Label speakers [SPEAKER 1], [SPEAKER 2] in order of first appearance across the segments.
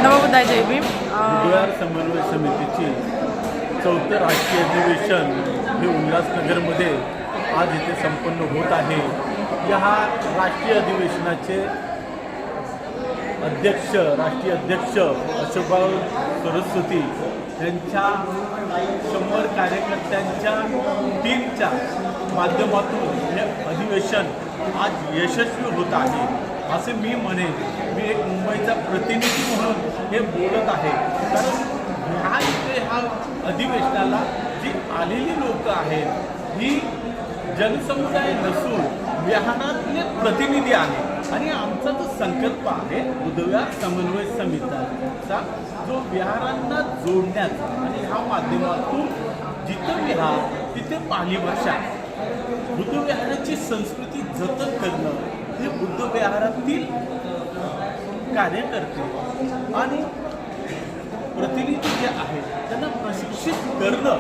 [SPEAKER 1] नवबुद्धाय जय भीम।
[SPEAKER 2] बुधवार समन्वय समितीची चौथं राष्ट्रीय अधिवेशन हे उल्हासनगरमध्ये आज इथे संपन्न होत आहे। या राष्ट्रीय अधिवेशनाचे राष्ट्रीय अध्यक्ष अशोकभाऊ सरस्वती यांच्या 100 कार्यकर्त्यांच्या टीमच्या माध्यमातून हे अधिवेशन आज यशस्वी होत आहे असे मी म्हणेन। मी एक मुंबईचा प्रतिनिधी म्हणून हे बोलत आहे, कारण ह्या अधिवेशनाला जी आलेली लोक आहेत ही जनसमुदाय नसून विहारातले प्रतिनिधी आहेत आणि आमचा जो संकल्प आहे बुधवार समन्वय समितीचा, जो विहारांना जोडण्याचा आणि ह्या माध्यमातून जिथं विहार तिथे पाली भाषा, बुद्धविहाराची संस्कृती जतन करणं, हे बुद्धविहारातील कार्यकर्ते आणि प्रतिनिधी जे आहेत त्यांना प्रशिक्षित करणं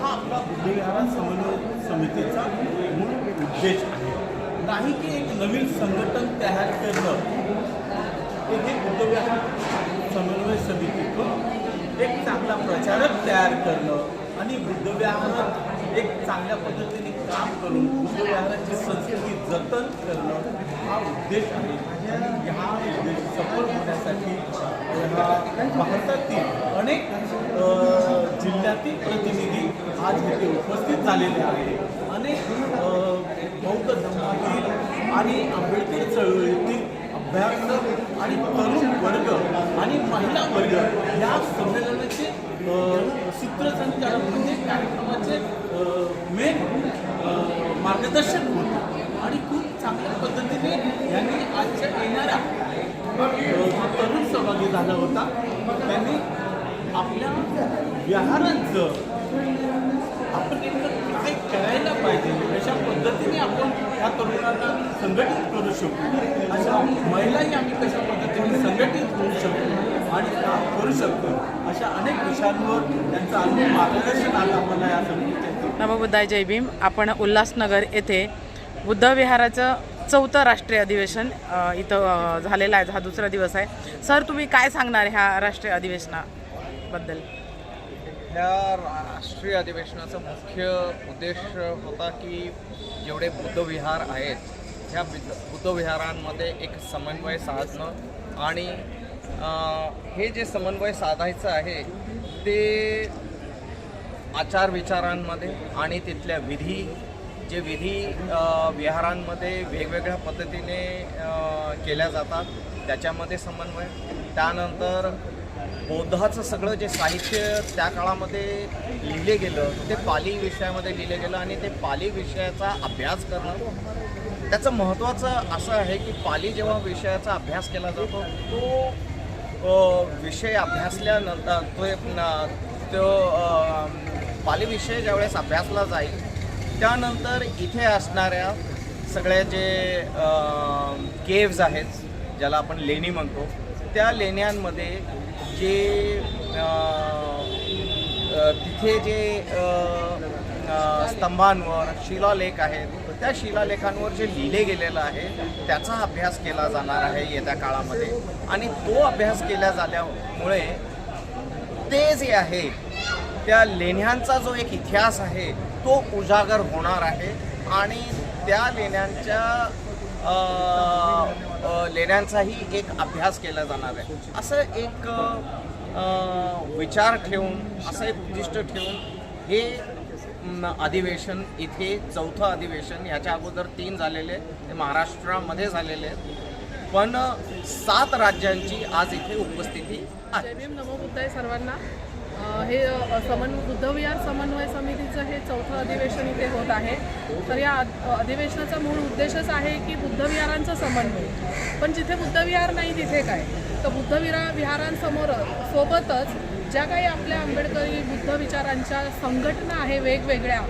[SPEAKER 2] हा आपला बुद्धविहार समन्वय समितीचा मूळ उद्देश आहे। नाही की एक नवीन संघटन तयार करणं, हे बुद्धविहार समन्वय समितीतून एक चांगला प्रचारक तयार करणं आणि बुद्धविहारात एक चांगल्या पद्धतीने काम करून बुद्धविहाराची संस्कृती जतन करणं हा उद्देश आहे। आणि हा उद्देश सफल होण्यासाठी भारतातील अनेक जिल्ह्यातील प्रतिनिधी आज इथे उपस्थित झालेले आहेत। अनेक बौद्ध धर्मातील आणि आंबेडकर चळवळीतील अभ्यासक आणि तरुण वर्ग आणि महिला वर्ग या संमेलनाचे सूत्रसंचालक म्हणजे कार्यक्रमाचे मेन मार्गदर्शक होते आणि खूप चांगल्या पद्धतीने यांनी आजच्या येणाऱ्या तरुण सहभागी झाला होता। त्यांनी आपल्या विहारांचं आपण नेमकं काय करायला पाहिजे, अशा पद्धतीने आपण या तरुणांना संघटित करू शकतो, अशा महिलाही आम्ही कशा पद्धतीने संघटित करू शकतो आणि काम करू शकतो, अशा अनेक विषयांवर त्यांचं अनुभव मार्गदर्शन आलं मला या समितीच्या।
[SPEAKER 1] नवबुद्धाय जय भीम। आपण उल्हासनगर येथे बुद्धविहाराचं चौथं राष्ट्रीय अधिवेशन इथं झालेलं आहे। हा दुसरा दिवस आहे। सर, तुम्ही काय सांगणार ह्या राष्ट्रीय अधिवेशनाबद्दल?
[SPEAKER 3] ह्या राष्ट्रीय अधिवेशनाचा मुख्य उद्देश होता की जेवढे बुद्धविहार आहेत ह्या बुद्धविहारांमध्ये एक समन्वय साधणं आणि हे जे समन्वय साधायचं आहे ते आचारविचारांमध्ये आणि तिथल्या जे विधी विहारांमध्ये वेगवेगळ्या पद्धतीने केल्या जातात त्याच्यामध्ये समन्वय। त्यानंतर बौद्धाचं सगळं जे साहित्य त्या काळामध्ये लिहिले गेलं ते पाली विषयामध्ये लिहिलं गेलं आणि ते पाली विषयाचा अभ्यास करणं त्याचं महत्त्वाचं असं आहे की पाली जेव्हा विषयाचा अभ्यास केला जातो तो विषय अभ्यासल्यानंतर तो पाली विषय ज्यावेळेस अभ्यासला जाईल त्यानंतर इथे असणाऱ्या सगळ्या जे केव्ज आहेत ज्याला आपण लेणी म्हणतो त्या लेण्यांमध्ये जे तिथे जे स्तंभांवर शिलालेख आहेत त्या शिलालेखांवर जे लिहिले गेलेलं आहे त्याचा अभ्यास केला जाणार आहे येत्या काळामध्ये आणि तो अभ्यास केला झाल्यामुळे ते जे आहे त्या लेण्यांचा जो एक इतिहास आहे तो उजागर होणार आहे आणि त्या लेण्यांचाही एक अभ्यास केला जाणार आहे। असं एक विचार ठेवून, असं एक उद्दिष्ट ठेवून हे अधिवेशन इथे चौथं अधिवेशन, याच्या अगोदर 3 झालेले ते महाराष्ट्रामध्ये झालेले, पण 7 राज्यांची आज इथे उपस्थिती आहे।
[SPEAKER 4] जय भीम, नमोबुद्धाय सर्वांना। हे बुद्धविहार समन्वय समितीचं हे चौथं अधिवेशन इथे होत आहे। तर या अधिवेशनाचा मूळ उद्देशच आहे की बुद्धविहारांचं समन्वय, पण जिथे बुद्धविहार नाही तिथे काय, तर विहारांसमोर सोबतच ज्या काही आपल्या आंबेडकरी बुद्ध विचारांच्या संघटना आहे, वेगवेगळ्या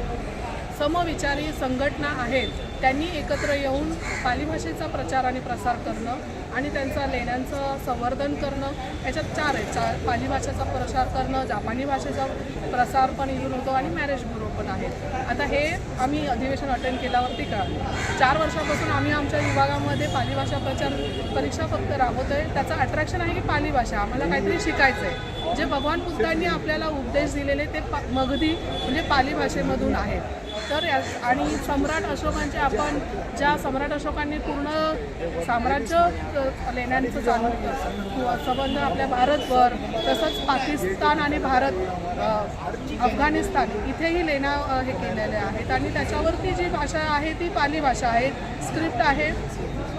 [SPEAKER 4] समविचारी संघटना आहेत, त्यांनी एकत्र येऊन पाली भाषेचा प्रचार आणि प्रसार करणं आणि त्यांचा लेण्यांचं संवर्धन करणं, याच्यात 4 आहेत. पाली भाषेचा प्रसार करणं, जापानी भाषेचा प्रसार पण इथून होतो आणि मॅरेज ब्युरो पण आहेत. आता हे आम्ही अधिवेशन अटेंड केल्यावरती कळालं. 4 वर्षापासून आम्ही आमच्या विभागामध्ये पाली भाषा प्रचार परीक्षा फक्त राबवतो आहे. त्याचं अट्रॅक्शन आहे की पाली भाषा आम्हाला काहीतरी शिकायचं आहे. जे भगवान बुद्धांनी आपल्याला उपदेश दिलेले ते मगधी म्हणजे पाली भाषेमधून आहेत. तर आणि सम्राट अशोकांचे आपण ज्या सम्राट अशोकांनी पूर्ण साम्राज्य लेण्यांचं चालू केलं, संबंध आपल्या भारतभर, तसंच पाकिस्तान आणि भारत, अफगाणिस्तान इथेही लेण्या हे केलेल्या आहेत. आणि त्याच्यावरती जी भाषा आहे ती पाली भाषा आहे. स्क्रिप्ट आहे,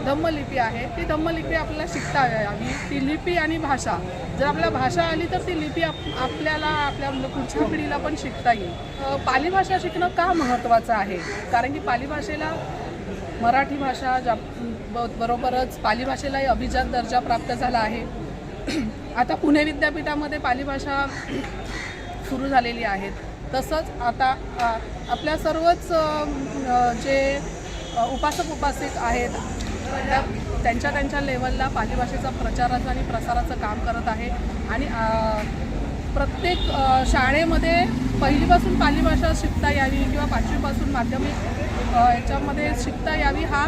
[SPEAKER 4] धम्मलिपी आहे. ती धम्मलिपी आपल्याला शिकता यावी. ती लिपी आणि भाषा, जर आपल्याला भाषा आली तर ती लिपी आपल्याला आपल्या पुढच्या पिढीला पण शिकता येईल. पाली भाषा शिकणं का महत्त्वाचं आहे? कारण की पाली भाषेला मराठी भाषा बरोबरच पाली भाषेलाही अभिजात दर्जा प्राप्त झाला आहे. आता पुणे विद्यापीठामध्ये पाली भाषा सुरू झालेली आहेत. तसंच आता आपल्या सर्वच जे उपासक उपासिक आहेत त्यांच्या लेवलला पाली भाषेचा प्रचाराचं आणि प्रसाराचं काम करत आहे. आणि प्रत्येक शाळेमध्ये पहिलीपासून पाली भाषा शिकता यावी किंवा 5वीपासून माध्यमिक याच्यामध्ये शिकता यावी हा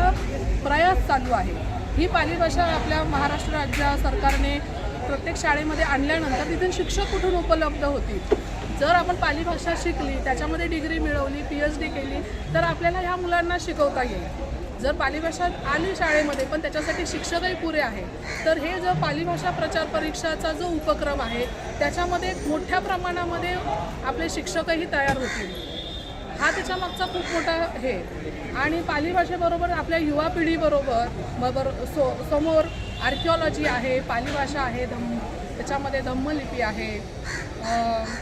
[SPEAKER 4] प्रयास चालू आहे. ही पाली भाषा आपल्या महाराष्ट्र राज्य सरकारने प्रत्येक शाळेमध्ये आणल्यानंतर तिथे शिक्षक कुठून उपलब्ध होतील? जर आपण पाली भाषा शिकली, त्याच्यामध्ये डिग्री मिळवली, PhD केली तर आपल्याला ह्या मुलांना शिकवता येईल. जर पाली भाषा आली शाळेमध्ये पण त्याच्यासाठी शिक्षकही पुरे आहे, तर हे जो पाली भाषा प्रचार परीक्षाचा जो उपक्रम आहे त्याच्यामध्ये मोठ्या प्रमाणामध्ये आपले शिक्षकही तयार होतील. हा त्याच्यामागचा खूप मोठा हे. आणि पाली भाषेबरोबर आपल्या युवा पिढीबरोबर समोर आर्किओलॉजी आहे, पाली भाषा आहे, त्याच्यामध्ये धम्मलिपी आहे,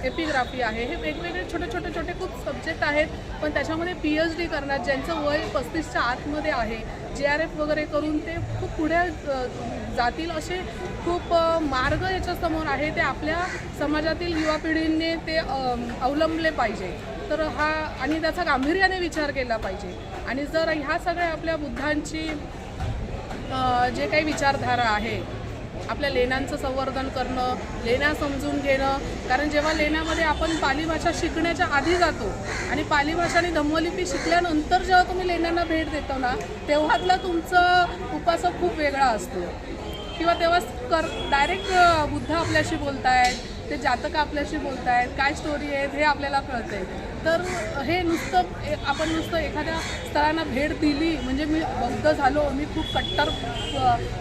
[SPEAKER 4] एपिग्राफी आहे. हे वेगवेगळे छोटे खूप सब्जेक्ट आहेत. पण त्याच्यामध्ये PhD करणार ज्यांचं वय 35च्या आतमध्ये आहे, JRF वगैरे करून ते खूप पुढे जातील असे खूप मार्ग याच्यासमोर आहे. ते आपल्या समाजातील युवा पिढीने ते अवलंबले पाहिजे. तर हा आणि त्याचा गांभीर्याने विचार केला पाहिजे. आणि जर ह्या सगळ्या आपल्या बुद्धांची जे काही विचारधारा आहे, आपल्या लेण्यांचं संवर्धन करणं, लेण्या समजून घेणं. कारण जेव्हा लेण्यामध्ये आपण पाली भाषा शिकण्याच्या आधी जातो आणि पाली भाषा आणि धम्मलिपी शिकल्यानंतर जेव्हा तुम्ही लेण्यांना भेट देतो ना, तेव्हातला तुमचं उपासक खूप वेगळा असतो. किंवा तेव्हा डायरेक्ट बुद्ध आपल्याशी बोलतायत, ते जातक आपल्याशी बोलतायत, काय स्टोरी आहेत हे आपल्याला कळतंय. तर हे आपण नुसतं एखाद्या स्थळांना भेट दिली म्हणजे मी बौद्ध झालो, मी खूप कट्टर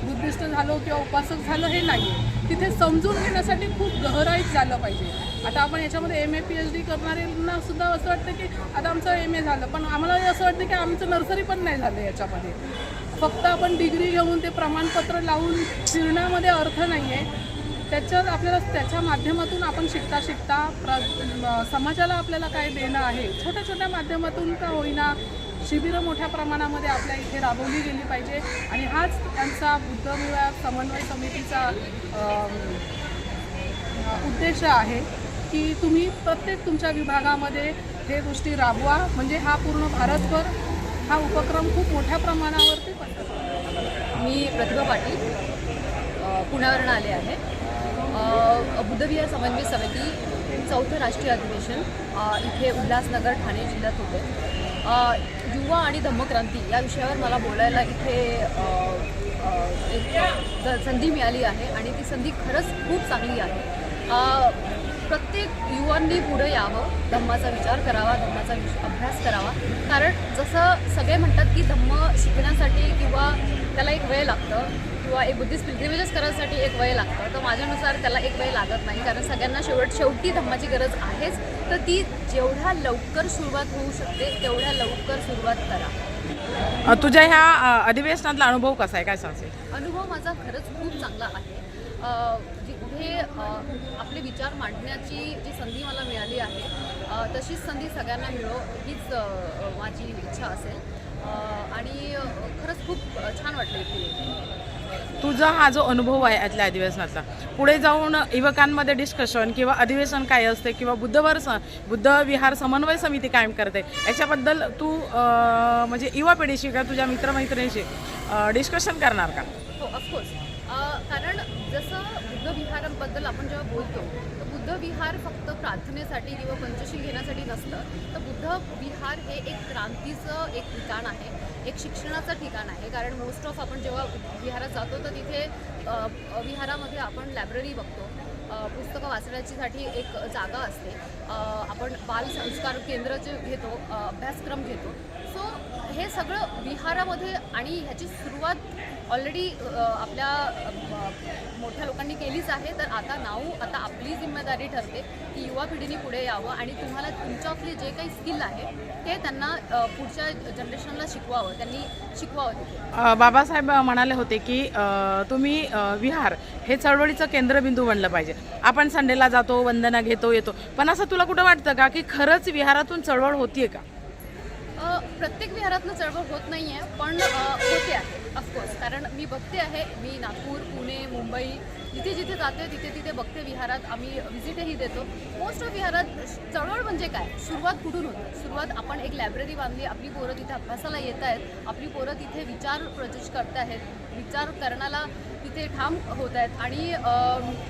[SPEAKER 4] बुद्धिस्ट झालो किंवा उपासक झालो हे नाही. तिथे समजून घेण्यासाठी खूप गहराईत झालं पाहिजे. आता आपण याच्यामध्ये MA PhD करणाऱ्यांना सुद्धा असं वाटतं की आता आमचं MA झालं, पण आम्हाला असं वाटतं की आमचं नर्सरी पण नाही झालं याच्यामध्ये. फक्त आपण डिग्री घेऊन ते प्रमाणपत्र लावून फिरण्यामध्ये अर्थ नाही आहे. त्याच्यात आपल्याला त्याच्या माध्यमातून आपण शिकता समाजाला आपल्याला काय देणं आहे. छोट्या माध्यमातून का होईना शिबिरं मोठ्या प्रमाणामध्ये आपल्या इथे राबवली गेली पाहिजे. आणि हाच त्यांचा बुद्धविहार समन्वय समितीचा उद्देश आहे की तुम्ही प्रत्येक तुमच्या विभागामध्ये हे गोष्टी राबवा. म्हणजे हा पूर्ण भारतभर हा उपक्रम खूप मोठ्या प्रमाणावरती पसरतो.
[SPEAKER 5] मी प्रतिभा पाटील पुण्यावरून आले आहे. बुद्धविहार समन्वय समिती 4थं राष्ट्रीय अधिवेशन इथे उल्हासनगर ठाणे जिल्ह्यात होते. युवा आणि धम्मक्रांती या विषयावर मला बोलायला इथे एक संधी मिळाली आहे आणि ती संधी खरंच खूप चांगली आहे. प्रत्येक युवांनी पुढे यावं, धम्माचा विचार करावा, धम्माचा अभ्यास करावा. कारण जसं सगळे म्हणतात की धम्म शिकण्यासाठी किंवा त्याला एक वेळ लागतं किंवा एक बुद्धिस्ट पिल्ग्रिमेजेस करण्यासाठी एक वेळ लागतं, तर माझ्यानुसार त्याला एक वेळ लागत नाही. कारण सगळ्यांना शेवटी धम्माची गरज आहेच. तर ती जेवढ्या लवकर सुरुवात होऊ शकते तेवढ्या लवकर सुरुवात करा.
[SPEAKER 1] तुझ्या ह्या अधिवेशनातला अनुभव कसा आहे, काय सांगशील?
[SPEAKER 5] अनुभव माझा खरंच खूप चांगला आहे. जिथे आपले विचार मांडण्याची जी संधी मला मिळाली आहे तशीच संधी सगळ्यांना मिळो हीच माझी इच्छा असेल. आणि खरंच खूप छान वाटलं इथे.
[SPEAKER 1] तुझा हा जो अनुभव आहे आजल्या अधिवेशनातला, पुढे जाऊन युवकांमध्ये डिस्कशन किंवा अधिवेशन काय असते किंवा बुद्धविहार समन्वय समिती कायम करते, याच्याबद्दल तू म्हणजे युवा पिढीशी का तुझ्या मित्रमैत्रिणीशी डिस्कशन करणार का?
[SPEAKER 5] हो, ऑफकोर्स. कारण जसं बुद्ध विहारांबद्दल आपण जेव्हा बोलतो तर बुद्ध विहार फक्त प्रार्थनेसाठी किंवा पंचशील घेण्यासाठी नसतं, तर बुद्ध विहार हे एक क्रांतीचं एक ठिकाण आहे, एक शिक्षणाचं ठिकाण आहे. कारण मोस्ट ऑफ आपण जेव्हा विहारात जातो तर तिथे विहारामध्ये आपण लायब्ररी बघतो, पुस्तकं वाचण्यासाठी एक जागा असते, आपण बाल संस्कार केंद्र जे घेतो, अभ्यासक्रम घेतो. सो हे सगळं विहारामध्ये आणि ह्याची सुरुवात ऑलरेडी आपल्या मोठ्या लोकांनी केलीच आहे. तर आता आपली जिम्मेदारी ठरते की युवा पिढीने पुढे यावं आणि तुम्हाला तुमच्यातले जे काही स्किल आहे ते त्यांना पुढच्या जनरेशनला शिकवावं, त्यांनी शिकवावं तिथे.
[SPEAKER 1] बाबासाहेब म्हणाले होते की तुम्ही विहार हे चळवळीचं केंद्रबिंदू बनलं पाहिजे. आपण संडेला जातो, वंदना घेतो, येतो, पण असं तुला कुठं वाटतं का की खरंच विहारातून चळवळ होतीये का?
[SPEAKER 5] प्रत्येक विहारातनं चळवळ होत नाही आहे, पण होते आहे ऑफकोर्स. कारण मी बघते आहे, मी नागपूर, पुणे, मुंबई जिथे जिथे जाते तिथे तिथे बघते विहारात, आम्ही व्हिजिटही देतो. मोस्ट ऑफ विहारात चळवळ म्हणजे काय, सुरुवात कुठून होते? सुरुवात आपण एक लायब्ररी बांधली, आपली पोरं तिथे अभ्यासाला येत आहेत, आपली पोरं तिथे विचार प्रज्वलित करत आहेत, विचार करण्याला तिथे ठाम होत आहेत आणि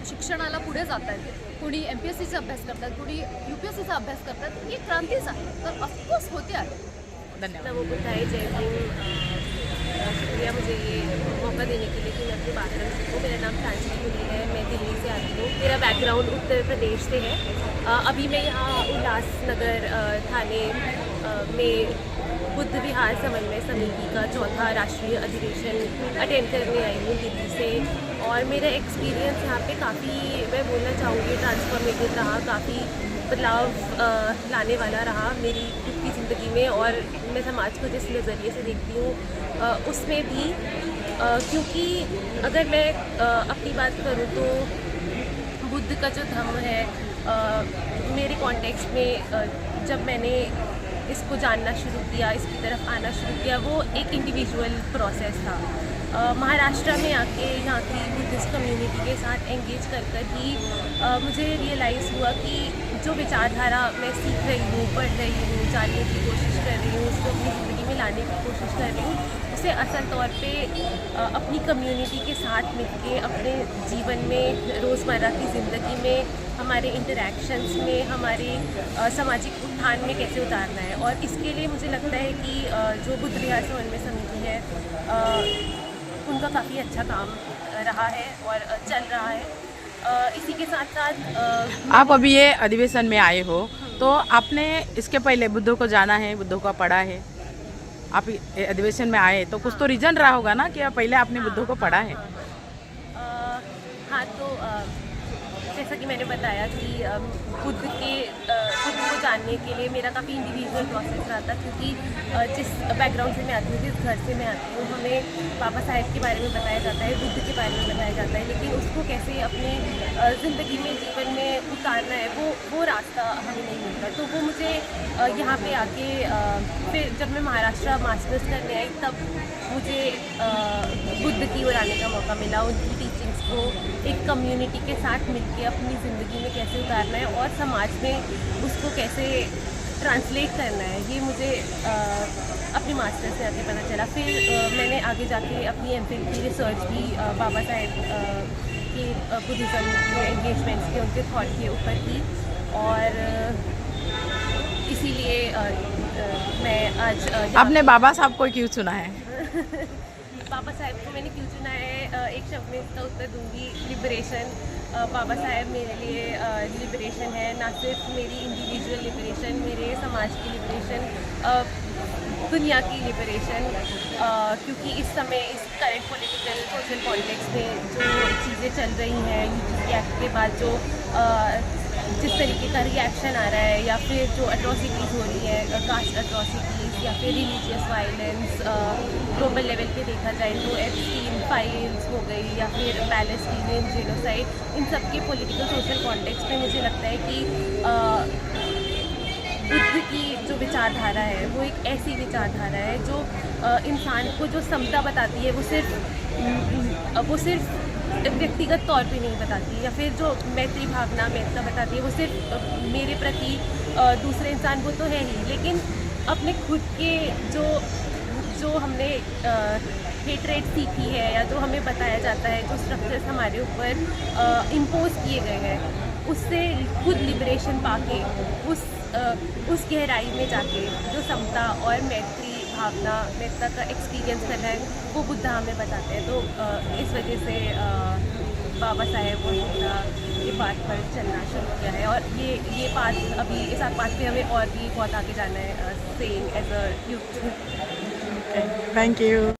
[SPEAKER 5] शिक्षणाला पुढे जात आहेत. कुणी MPSCचा अभ्यास करतात, कुणी UPSCचा अभ्यास करतात. ही क्रांतीच आहे, तर ऑफकोर्स होते आहे.
[SPEAKER 1] धन्यवाद.
[SPEAKER 6] नमो बुद्धाय, जय भीम। शुक्रिया मुझे ये मौका देने के लिए कि मैं अपनी बात कर सकूँ। मेरा नाम प्रांजलि मुनी है, मैं दिल्ली से आती हूँ। मेरा बैकग्राउंड उत्तर प्रदेश से है। अभी मैं यहाँ उल्लासनगर थाने में बुद्ध विहार समन्वय समिति का 4था राष्ट्रीय अधिवेशन अटेंड करने आई हूँ दिल्ली से। और मेरा एक्सपीरियंस यहाँ पे काफ़ी, मैं बोलना चाहूँगी, ट्रांसफॉर्मेटिव रहा, काफ़ी बदलाव लाने वाला रहा मेरी खुद की ज़िंदगी में। और मैं समाज को जिस नज़रिए से देखती हूँ उसमें भी, क्योंकि अगर मैं अपनी बात करूँ तो बुद्ध का जो धम्म है, मेरे कॉन्टेक्स्ट में जब मैंने इसको जानना शुरू किया, इसकी तरफ आना शुरू किया, वो एक इंडिविजुअल प्रोसेस था। महाराष्ट्र में आके यहाँ की बुद्धिस्ट कम्युनिटी के साथ एंगेज कर ही मुझे रियलाइज़ हुआ कि जो विचारधारा मैं सीख रही हूँ, पढ़ रही हूँ, जानने की कोशिश कर रही हूँ, उसको अपनी ज़िंदगी में लाने की कोशिश कर रही हूँ, उसे असल तौर पे अपनी कम्युनिटी के साथ मिलके अपने जीवन में, रोज़मर्रा की ज़िंदगी में, हमारे इंटरेक्शंस में, हमारे सामाजिक उत्थान में कैसे उतारना है। और इसके लिए मुझे लगता है कि जो बुद्ध विहार समन्वय समिति है उनका काफ़ी अच्छा काम रहा है और चल रहा है। इसी के साथ साथ
[SPEAKER 1] आप अभी ये अधिवेशन में आए हो, तो आपने इसके पहले बुद्धों को जाना है, बुद्धों को पढ़ा है, आप ये अधिवेशन में आए तो कुछ तो रीजन रहा होगा ना कि पहले आपने बुद्धों को पढ़ा है?
[SPEAKER 6] हाँ, तो जैसा कि मैंने बताया कि खुद को जानने के लिए मेरा काफ़ी इंडिविजुअल प्रोसेस रहा था, क्योंकि जिस बैकग्राउंड से मैं आती हूँ, जिस घर से मैं आती हूँ, हमें बाबा साहेब के बारे में बताया जाता है, बुद्ध के बारे में बताया जाता है, लेकिन उसको कैसे अपने ज़िंदगी में, जीवन में उतारना है, वो रास्ता हमें नहीं मिलता। तो वो मुझे यहाँ पे आके, फिर जब मैं महाराष्ट्र मास्टर्स करने आई तब मुझे बुद्ध की ओर आने का मौका मिला, उनकी टीचिंग्स को एक कम्युनिटी के साथ मिलके अपनी ज़िंदगी में कैसे उतारना है और समाज में उसको कैसे ट्रांसलेट करना है, ये मुझे अपने मास्टर से आगे पता चला। फिर मैंने आगे जाके अपनी MPhil की रिसर्च भी बाबा साहेब की बुद्धिज़्म के एंगेजमेंट्स के, उनके थॉट के ऊपर की। और इसीलिए मैं आज
[SPEAKER 1] आपने बाबा साहब को क्यों चुना है?
[SPEAKER 6] बाबा साहेब को मैंने क्यों चुना है, एक शब्द में इसका उत्तर दूंगी, लिबरेशन। बाबा साहेब मेरे लिए लिबरेशन है, ना सिर्फ मेरी इंडिविजुअल लिबरेशन, मेरे समाज की लिबरेशन, दुनिया की लिबरेशन। क्योंकि इस समय इस करंट पॉलिटिकल सोशल कॉन्टेक्स्ट में जो चीज़ें चल रही हैं, UGC एक्ट के बाद जो जिस तरीके का रिएक्शन आ रहा है, या फिर जो अट्रॉसिटीज़ हो रही है, कास्ट अट्रॉसिटीज़ या फिर रिलीजियस वायलेंस, ग्लोबल लेवल पे देखा जाए तो एप्स्टीन फाइल्स हो गई, या फिर Palestinian genocide, in sub K political social context में मुझे लगता है कि बुद्ध की जो विचारधारा है वो एक ऐसी विचारधारा है जो इंसान को जो समता बताती है, वो सिर्फ व्यक्तिगत तौर पे नहीं बताती, या फिर जो मैत्री भावना मैत्रा बताती है वो सिर्फ मेरे प्रति दूसरे इंसान को तो है ही, लेकिन अपने खुद के जो जो हमने हेटरेट सीखी है या जो हमें बताया जाता है, जो स्ट्रक्चर्स हमारे ऊपर इम्पोज किए गए हैं, उससे खुद लिबरेशन पाके उस गहराई में जाके जो समता और मैत्री भावना मैत्ता का एक्सपीरियंस करना है वो बुद्धा हमें बताते हैं। तो इस वजह से बाबा साहेब और बुद्धा ये पाथ पर चलना शुरू किया है और ये पाथ अभी इस पाथ पे हमें और भी बहुत आगे जाना है saying as a youth.
[SPEAKER 1] Thank you.